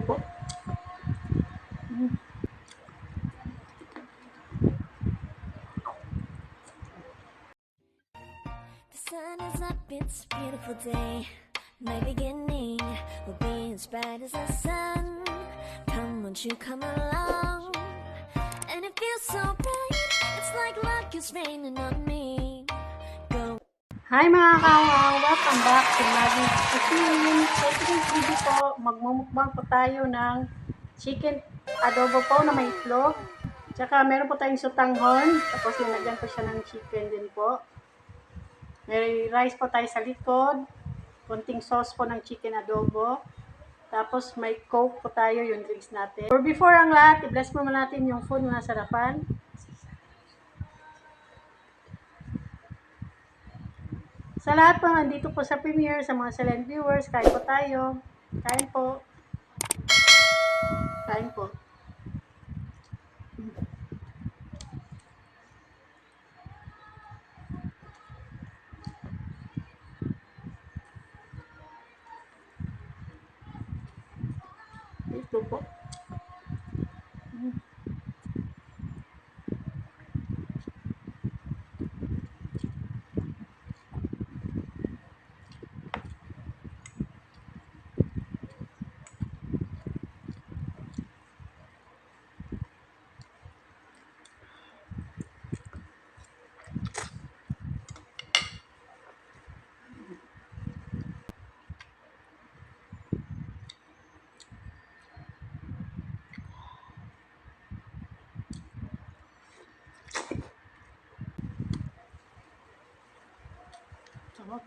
po. The sun is up, it's a beautiful day. My beginning will be as bright as the sun. Come, won't you come along? And it feels so bright, it's like luck is raining on me. Go. Hi mga kawang! Welcome back to Maggie's Kitchen. So today's video po, magmumukbang po tayo ng chicken adobo po na may itlog. Tsaka meron po tayong sutanghon. Tapos linagyan po siya ng chicken din po. May rice po tayo sa likod. Konting sauce po ng chicken adobo. Tapos may coke po tayo, yung drinks natin. Or before ang lahat, i-bless mo natin yung food na sarapan. Sa lahat po, nandito po sa premiere, sa mga silent viewers, kain po tayo. Kain po. Kain po. Ito po. Sarap.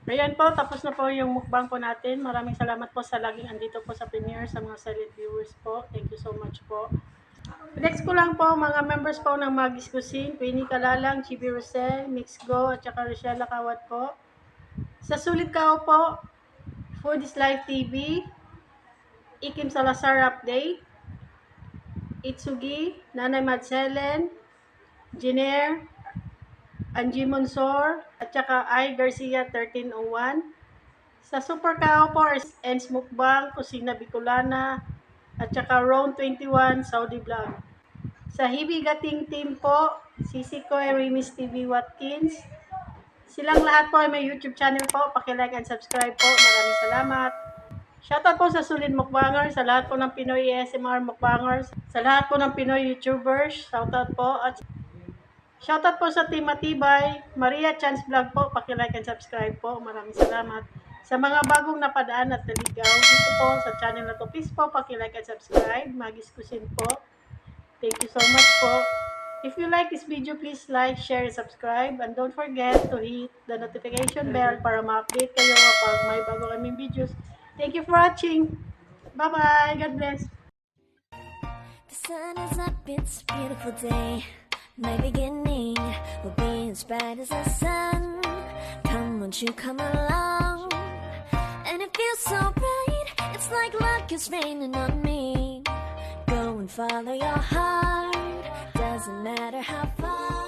Ayan po, tapos na po yung mukbang po natin. Maraming salamat po sa laging andito po sa premiere, sa mga silent viewers po. Thank you so much po. Next ko lang po, mga members po ng Magis Cuisine, Queenie Kalalang, Chibi Rosel, Mix Go, at saka Rochelle Kawat po. Sa Sulit Kao po, Food is Life TV, Ikim Salazar Update, Itsugi, Nanay Madselen, Jiner, Angie Monsor, at saka I. Garcia 1301. Sa Super Kao po, Ens Mukbang, Kusina Bicolana, at saka Round 21, Saudi Vlog. Sa Hibi Gating Team po, Sisi ko, Remis TV Watkins. Silang lahat po ay may YouTube channel po. Paki-like and subscribe po. Maraming salamat. Shoutout po sa Sulit Mukbangers, sa lahat po ng Pinoy ASMR Mukbangers, sa lahat po ng Pinoy YouTubers. Shoutout po. At shoutout po sa Team Matibay, Maria Chance Vlog po. Paki-like and subscribe po. Maraming salamat. Sa mga bagong napadaan at naligaw dito po sa channel na to, please po paki-like and subscribe. Magis Cuisine po. Thank you so much po. If you like this video, please like, share, and subscribe. And don't forget to hit the notification bell para ma-update kayo kapag may bago kaming videos. Thank you for watching. Bye-bye. God bless. The sun is up, it's a beautiful day. My beginning will be as bright as the sun. Come, won't you come along? And it feels so bright, it's like luck is raining on me. Go and follow your heart, doesn't matter how far.